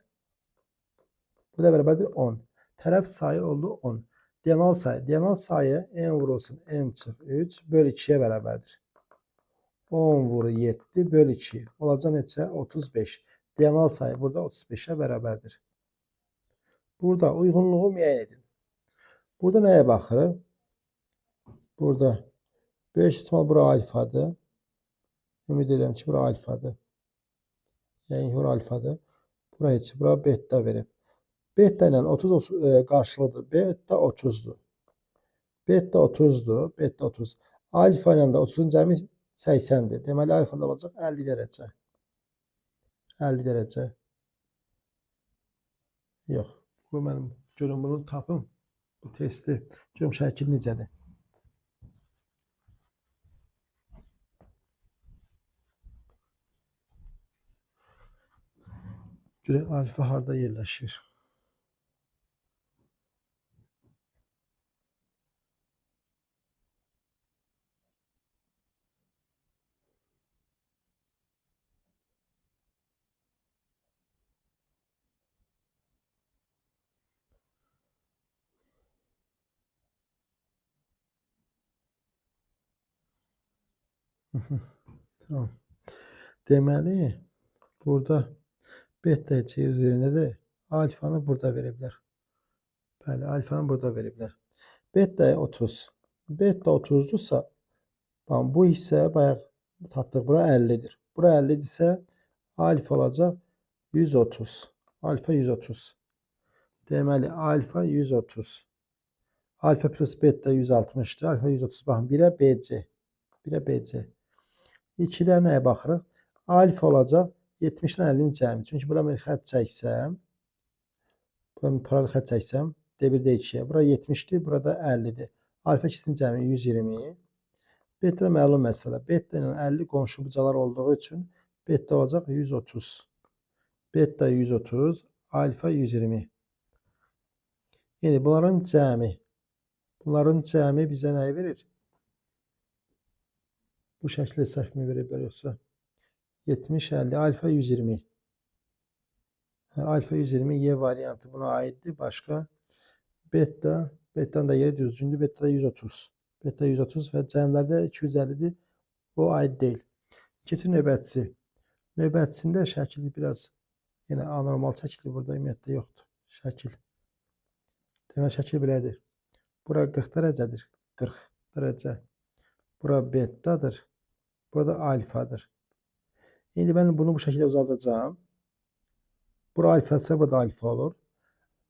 Bu da bərabərdir 10. Tərəf sayı oldu 10. Diaqonal sayı n vurulsun n çıx 3 böl 2-yə bərabərdir. 10 vuru 7 böl 2. Olacaq neçə? 35. Diaqonal sayı burada 35'ə bərabərdir. Burada uyğunluğu müəyyən edin. Burada nəyə baxırıq? Burada böyük ihtimal bura alfadır. Ümid edirəm ki, bura alfadır. Yəni bura alfadır. Bura heç, bura beta verib. Beta ilə 30 qarşılıqdır. Beta 30'dur. Beta 30'dur. Beta 30. Alfa ilə də 30'un cəmi 80'dir. Deməli alfa da olacaq 50 dərəcə. 50 dərəcə. Yox. Bu mənim görüm bunu tapım. Bu testi. Görüm şəkil necədir. Görək alfa harda yerləşir. Tamam. Deməli, burada beta heç üzərindədir. Alfanı burada veriblər. Bəli, alfanı burada veriblər. Beta 30. Beta 30'dursa, bu hissə bayaq tapdıq. Bura 50'dir. Bura 50'dirsə, alfa olacaq 130. Alfa 130. Deməli, alfa 130. Alfa plus beta 160'dır. Alfa 130. Baxın, 1'ə BC. 1'ə BC. 2'də nəyə baxırıq? Alfa olacaq 70 ilə 50'nin cəmi. Çünki bura bir xətt çəksəm, bura bir paralel xətt çəksəm, D1, D2'yə. Bura 70'dir, burada 50'dir. Alfa ikisinin cəmi 120. Beta da məlum məsələ. Beta ilə 50 qonşu bucaqlar olduğu üçün beta olacaq 130. Beta 130, alfa 120. Yəni bunların cəmi bizə nəyi verir? Bu şəkildə səhv mi veriblər yoxsa? 70, 50, alfa 120. Alfa 120 Y variantı buna aiddir. Başqa beta'nın da yeri düzgündür. Beta da 130. Beta 130 və cəmlərdə 250'dir. O aid deyil. Keçin növbətçisi. Növbətçisində şəkil biraz yenə anormal şəkil burada ümumiyyətlə yoxdur. Şəkil. Demək şəkil belədir. Bura 40 dərəcədir. 40 dərəcə. Bura betadır. Burada alfadır. İndi mən bunu bu şəkildə uzaldacağım. Bura alfası, burada alfa olur.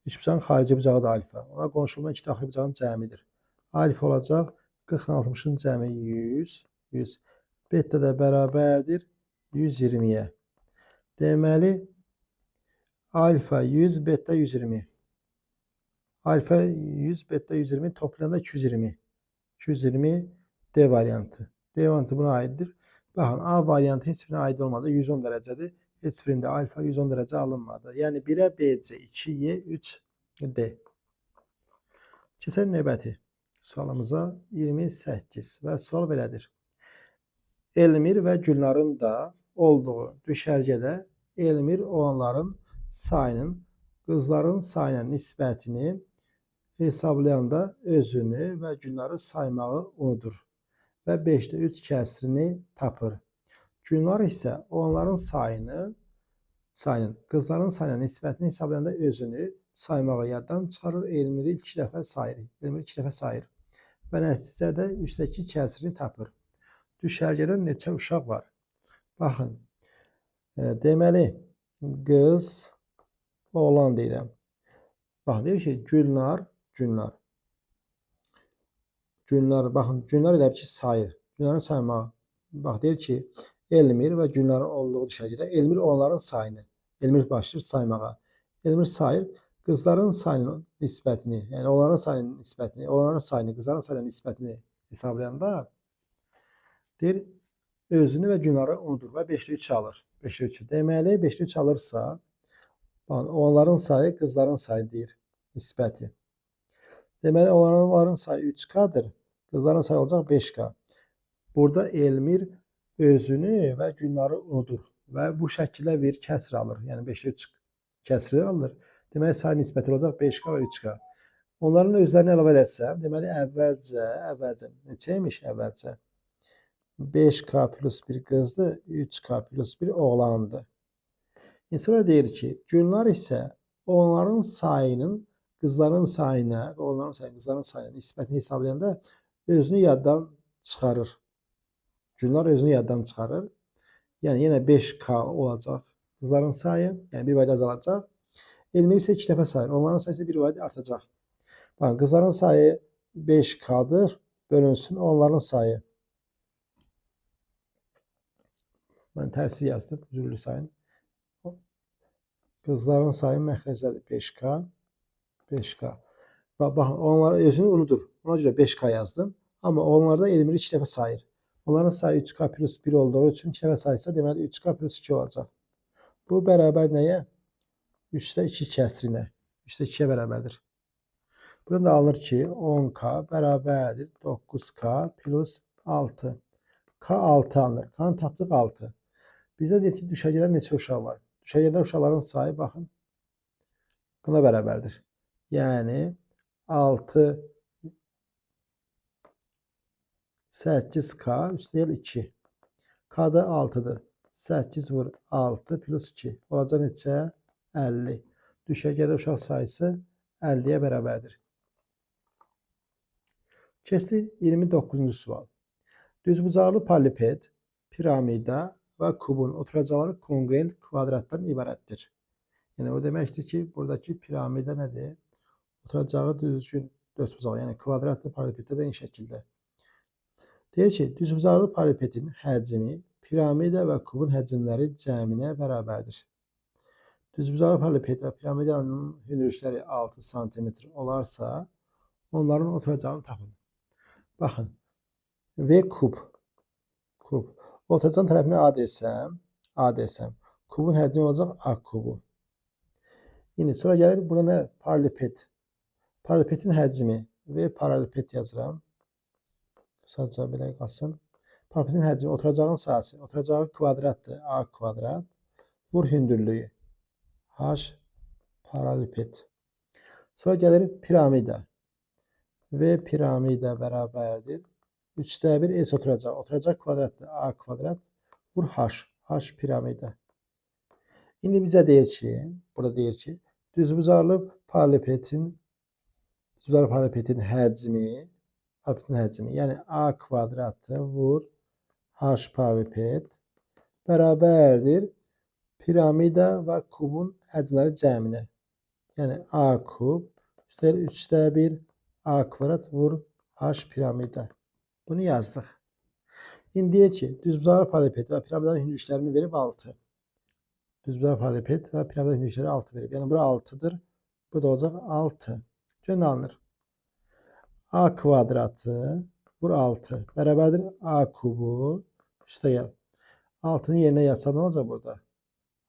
Üç bucağın xarici bucağı da alfa. Ona qonşulma iki daxili bucağın cəmidir. Alfa olacaq 40 ilə 60'ın cəmi 100. Beta da bərabərdir 120'yə. Deməli alfa 100, beta 120. Alfa 100, beta 120 toplayanda 220. 220 D variantı. D variantı buna aiddir. Baxın, A variantı heç birinə aid olmadı. 110 dərəcədir. Heç birində alfa 110 dərəcə alınmadı. Yəni 1'ə BC, 2Y, 3D. Keçək növbəti sualımıza 28 və sual belədir. Elmir və Gülnarın da olduğu düşərgədə Elmir olanların sayının qızların sayına nisbətini hesablayanda özünü və günləri saymağı unudur və 5-də 3 kəsrini tapır. Günlər isə onların qızların sayına nisbətini hesablayanda özünü saymağı yaddan çıxarır, Elmiri 2 dəfə sayır və nəticədə 3-də 2 kəsrini tapır. Düşərgədə neçə uşaq var? Baxın, deməli, qız, oğlan deyirəm. Baxın, deyir ki, Günlər, baxın, Günlər elə ki sayır. Günlərin saymağı. Bax, deyir ki, Elmir və Günlərin olduğu düşərgədə Elmir onların sayını. Elmir başlayır saymağa. Elmir sayır, qızların sayının nisbətini, yəni onların sayını, qızların sayının nisbətini hesablayanda deyir, özünü və Günləri unudur və 5-də 3 alır. 5-də 3. Deməli, 5-də 3 alırsa, onların sayı qızların sayı deyir, nisbəti. Deməli, onların sayı 3K'dır. Qızların sayı olacaq 5K. Burada Elmir özünü və Günləri unudur və bu şəkildə bir kəsr alır. Yəni 5-də 3 kəsri alır. Deməli, sayı nisbəti olacaq 5K və 3K. Onların özlərini əlavə eləsəm, deməli, əvvəlcə neçəymiş əvvəlcə? 5K plus 1 qızdır, 3K plus 1 oğlandır. Sonra deyir ki, Günlər isə onların sayının qızların sayına və onların sayının qızların sayına nisbətini hesablayanda özünü yaddan çıxarır. Günlər özünü yaddan çıxarır. Yəni, yenə 5K olacaq qızların sayı, yəni bir vədə azalacaq. Elmir isə 2 dəfə sayır, onların sayı isə bir vədə artacaq. Baxın, qızların sayı 5K'dır, bölünsün onların sayı. Mən tərsi yazdım, üzürlü sayın. Qızların sayı məxrəcdədir 5K. Baxın, onlar özünü unudur. Ona görə 5K yazdım. Amma onlarda Elmir 2 dəfə sayır. Onların sayı 3K plus 1 olduğu üçün 2 dəfə saysa, deməli 3K plus 2 olacaq. Bu bərabər nəyə? 3-də 2 kəsrinə. 3-də 2-yə bərabərdir. Burada da alınır ki, 10K bərabərdir 9K plus 6. K 6 alınır. K-nı tapdıq 6. Bizdə deyir ki, düşərgədə neçə uşaq var? Düşərgədə uşaqların sayı, baxın, buna bərabərdir. Yəni, 6, 8K üstəgəl 2. K da 6'dır. 8 vur 6 plus 2. Olacaq neçə? 50. Düşərgədə uşaq sayısı 50'yə bərabərdir. Keçdi 29-cu sual. Düzbucaqlı paraleliped, piramida və kubun oturacaqları kongruent kvadratdan ibarətdir. Yəni, o deməkdir ki, buradakı piramida nədir? Oturacağı düzgün dördbucaq, yəni kvadratlı paralelipeddə də eyni şəkildə. Deyir ki, düzbucaqlı paralelepedin həcmi piramida və kubun həcmləri cəminə bərabərdir. Düzbucaqlı paraleleped və piramidanın hündürlükləri 6 sm olarsa, onların oturacağını tapın. Baxın, V kub. Oturacağın tərəfinə A desəm, kubun həcmi olacaq A kubu. Yəni, sonra gəlir, burada nə? Paraleliped. Paralelepedin həcmi V paraleleped yazıram. Sadəcə belə qalsın. Paralelepedin həcmi, oturacağın sahəsi, oturacağı kvadratdır, A kvadrat. Vur hündürlüyü, H paraleleped. Sonra gəlir piramida. V piramida bərabərdir 3'də 1 S oturacaq. Oturacaq kvadratdır, A kvadrat. Vur H, H piramida. İndi bizə deyir ki, burada deyir ki, düzbucaqlı paralelepedin həcmi, yəni A kvadratı vur H paraleleped bərabərdir piramida və kubun həcmləri cəminə. Yəni A kub üstəgəl 3'də 1 A kvadrat vur H piramida. Bunu yazdıq. İndi deyək ki, düzbucaqlı paraleleped və piramidanın hündürlüklərini verib 6. Düzbucaqlı paraleleped və piramidanın hündürlükləri 6 verib. Yəni bura 6'dır. Bu da olacaq 6. Görün alınır. A kvadratı vur 6. Bərabərdir A kubu üstəgəl. 6'nı yerinə yazsa nə olacaq burada?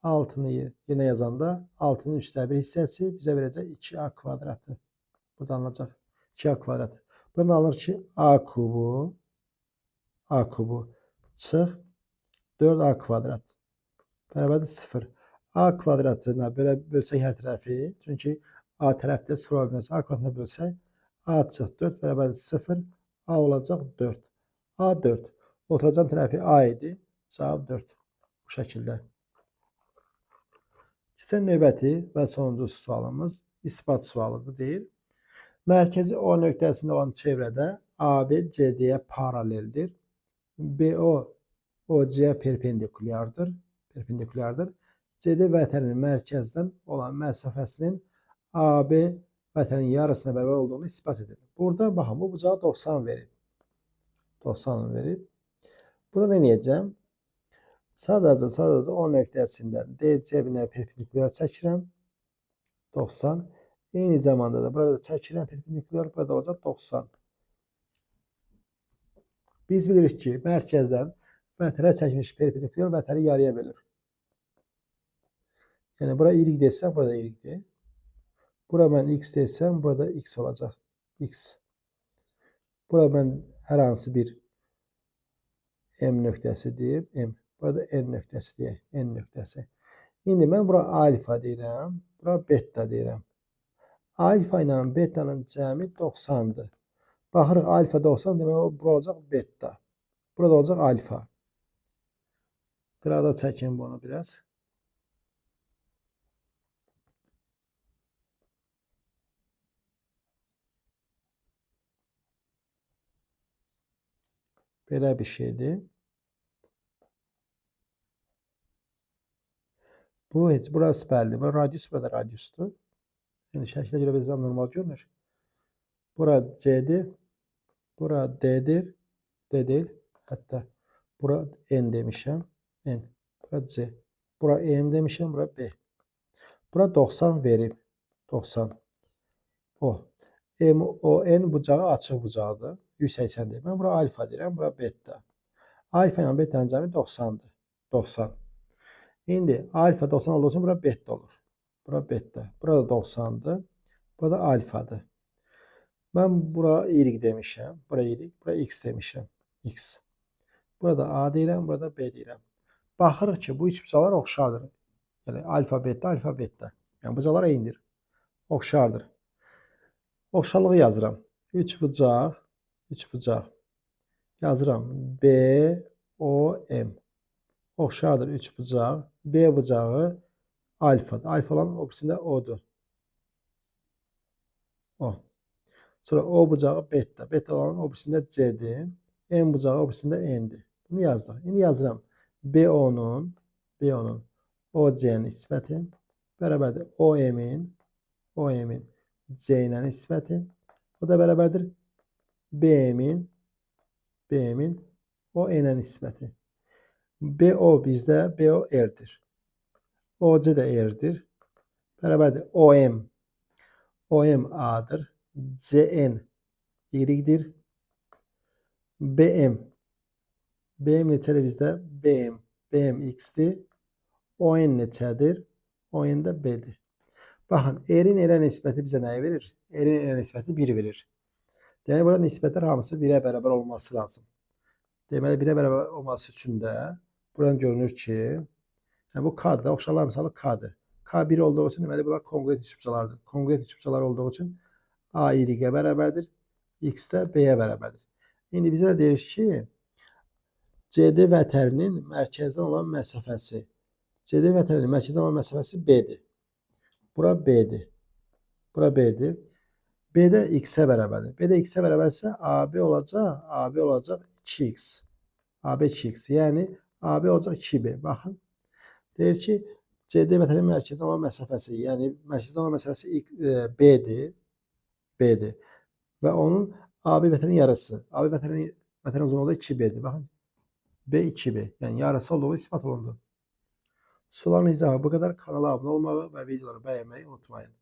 6'nı yerinə yazanda 6'nın 3'də 1 hissəsi bizə verəcək 2A kvadratı. Burada alınacaq 2A kvadratı. Buradan alınır ki, A kubu çıx 4A kvadrat bərabərdir 0. A kvadratına belə bölsək hər tərəfi, çünki A tərəfdə 0 ola bilməz. A kvadratına bölsək, A çıx 4 bərabər 0, A olacaq 4. A 4. Oturacaq tərəfi A idi. Cavab 4. Bu şəkildə. Keçən növbəti və sonuncu sualımız isbat sualıdır deyir. Mərkəzi O nöqtəsində olan çevrədə AB CD-yə paraleldir. BO OC-yə perpendikulyardır. CD vətənin mərkəzdən olan məsafəsinin AB vətənin yarısına bərabər olduğunu isbat edin. Burada baxın, bu bucağı 90 verib. 90 verib. Burada nə edəcəm? Sadəcə O nöqtəsindən D cəbinə perpendikulyar çəkirəm. 90. Eyni zamanda da burada çəkirəm perpendikulyar, burada olacaq 90. Biz bilirik ki, mərkəzdən vətərə çəkilmiş perpendikulyar vətəri yarıya bölür. Yəni, bura y desəm, burada y-dir. Bura mən x desəm, burada x olacaq. X. Bura mən hər hansı bir M nöqtəsi deyib, M. Burada N nöqtəsi deyək, N nöqtəsi. İndi mən bura alfa deyirəm, bura beta deyirəm. Alfa ilə betanın cəmi 90-dır. Baxırıq, alfa 90 demək, bura olacaq beta. Burada olacaq alfa. Qırada çəkin bunu biraz. Belə bir şeydir. Bu heç, burası bəlli. Bura radius, burada radiusdur. Yəni, şəklə görə bizdən normal görünür. Bura C-dir. Bura D-dir. D deyil. Hətta bura N demişəm. N. Bura C. Bura M demişəm. Bura B. Bura 90 verib. 90. O. M, O, N bucağı açıq bucaqdır. 180 deyil. Mən bura alfa deyirəm. Bura beta. Alfa ilə betanın cəmi 90-dır. 90. İndi alfa 90 olduğu için bura beta olur. Bura beta. Burada 90'dır. Burada alfadır. Ben bura y demişəm. Bura y. Bura x demişəm. X. Burada A deyirəm. Burada B deyirəm. Baxırıq ki, bu üç bucaqlar oxşardır. Yəni alfa beta, alfa beta. Yəni bucaqlar eynidir. Oxşardır. Oxşarlığı yazıram. 3 bucaq. 3 bucaq. Yazıram. B, O, M. Oxşardır 3 bucaq. B bucağı alfadır. Alfa olan obisində O'dur. O. Sonra O bucağı beta. Beta olan obisində C'dir. M bucağı obisində N'dir. Bunu yazdıq. İndi yazıram. BO'nun OC'nin nisbəti bərabərdir OM'in C ilə nisbəti. O da bərabərdir BM'in O ilə nisbəti. BO bizdə BO R'dir. OC də R'dir. Bərabərdir OM A'dır. CN Y'dir. BM neçədir bizdə? BM X'dir. ON neçədir? ON də B'dir. Baxın, R'in R'ə nisbəti bizə nəyi verir? R'in R'ə nisbəti 1 verir. Deməli, burada nisbətlər hamısı 1'ə bərabər olması lazım. Deməli, 1'ə bərabər olması üçün də buradan görünür ki, yəni bu K'dır, oxşarlar misalı K'dır. K 1 olduğu için deməli bunlar kongruent üçbucaqlardır. Kongruent üçbucaqlar olduğu için A Y-ə bərabərdir, X də B-yə bərabərdir. İndi bizə də deyir ki, CD vətərinin mərkəzdən olan məsafəsi. CD vətərinin mərkəzdən olan məsafəsi B-dir. Bura B-dir. Bura B-dir. B-də X-ə bərabərdir. B-də X-ə bərabərsə AB olacaq 2X. AB 2X. Yəni AB olacaq 2B. Baxın. Deyir ki, CD vətənin mərkəzdən olan məsafəsi, yəni mərkəzdən olan məsafəsi B'dir. Və onun AB vətənin yarısı. AB vətənin uzunluğu da 2B'dir. Baxın. B 2B. Yəni yarısı olduğu ispat olundu. Suların izahı bu qədər. Kanala abunə olmağı və videoları bəyənməyi unutmayın.